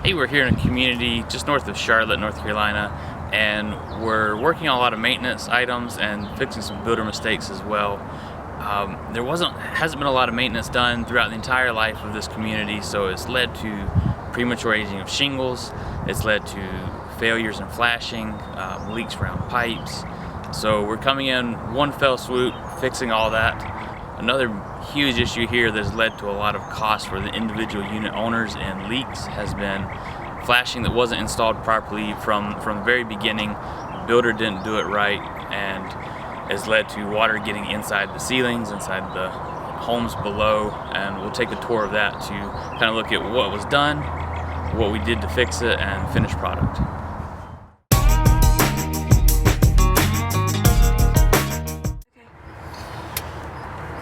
Hey, we're here in a community just north of Charlotte, North Carolina, and we're working on a lot of maintenance items and fixing some builder mistakes as well. There hasn't been a lot of maintenance done throughout the entire life of this community, so it's led to premature aging of shingles. It's led to failures in flashing, leaks around pipes. So we're coming in one fell swoop, fixing all that. Another huge issue here that has led to a lot of costs for the individual unit owners and leaks has been flashing that wasn't installed properly from the very beginning. The builder didn't do it right, and has led to water getting inside the ceilings, inside the homes below. And we'll take a tour of that to kind of look at what was done, what we did to fix it, and finished product.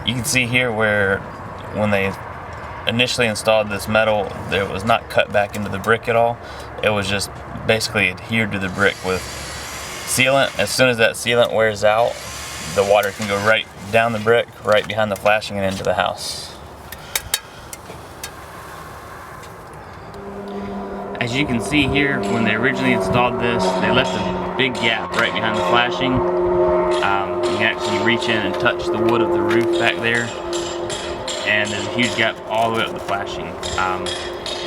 You can see here where when they initially installed this metal, it was not cut back into the brick at all. It was just basically adhered to the brick with sealant. As soon as that sealant wears out, the water can go right down the brick, right behind the flashing, and into the house. As you can see here, when they originally installed this, they left a big gap right behind the flashing. You can actually reach in and touch the wood of the roof back there, and there's a huge gap all the way up the flashing.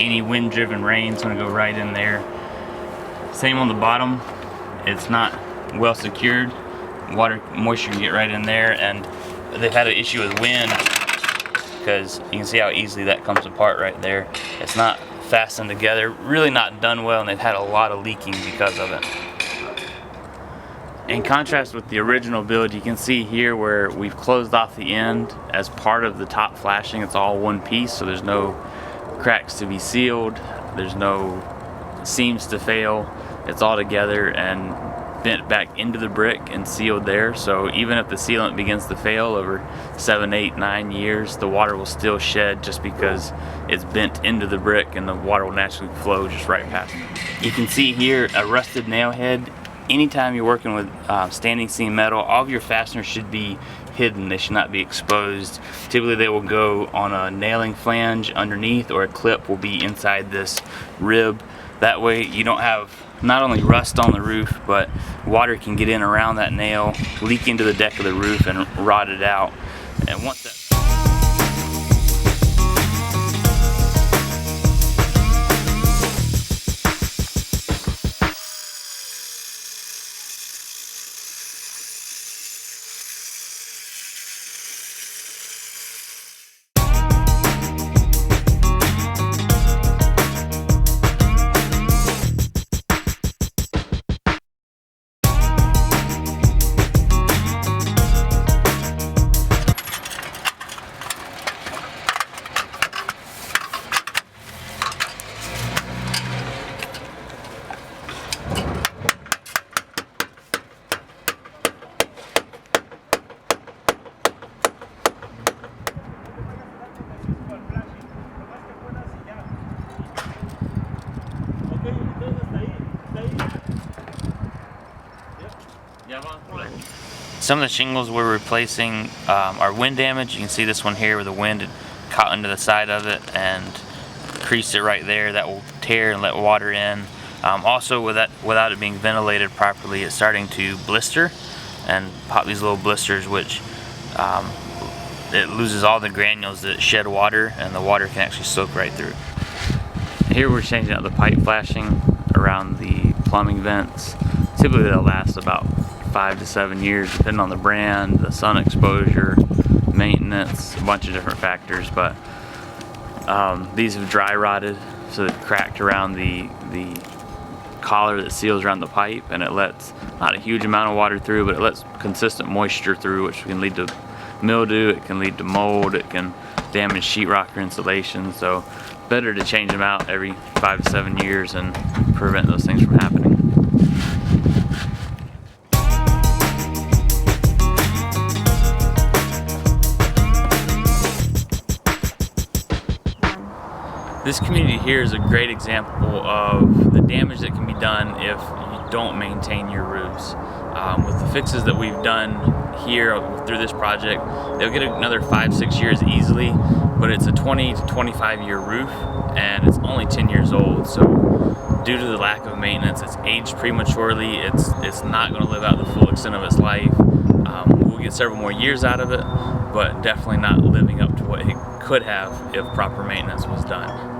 Any wind-driven rain is going to go right in there. Same on the bottom. It's not well secured. Water, moisture can get right in there, and they've had an issue with wind because you can see how easily that comes apart right there. It's not fastened together, really not done well, and they've had a lot of leaking because of it. In contrast with the original build, you can see here where we've closed off the end as part of the top flashing. It's all one piece, so there's no cracks to be sealed, there's no seams to fail. It's all together and bent back into the brick and sealed there. So even if the sealant begins to fail over 7, 8, 9 years, the water will still shed just because it's bent into the brick, and the water will naturally flow just right past it. You can see here a rusted nail head. Anytime you're working with standing seam metal, all of your fasteners should be hidden. They should not be exposed. Typically they will go on a nailing flange underneath, or a clip will be inside this rib. That way you don't have not only rust on the roof, but water can get in around that nail, leak into the deck of the roof, and rot it out. And once that some of the shingles we're replacing are wind damage. You can see this one here where the wind had caught into the side of it and creased it right there. That will tear and let water in. Also, without it being ventilated properly, it's starting to blister and pop these little blisters, which it loses all the granules that shed water, and the water can actually soak right through. Here we're changing out the pipe flashing around the plumbing vents. Typically they'll last about 5 to 7 years, depending on the brand, the sun exposure, maintenance, a bunch of different factors. But these have dry rotted, so they've cracked around the collar that seals around the pipe, and it lets not a huge amount of water through, but it lets consistent moisture through, which can lead to mildew, it can lead to mold, it can damage sheetrock or insulation. So better to change them out every 5 to 7 years and prevent those things from happening. This community here is a great example of the damage that can be done if you don't maintain your roofs. With the fixes that we've done here through this project, they'll get another 5-6 years easily, but it's a 20 to 25 year roof and it's only 10 years old. So due to the lack of maintenance, it's aged prematurely. It's not going to live out the full extent of its life. We'll get several more years out of it, but definitely not living up to what it could have if proper maintenance was done.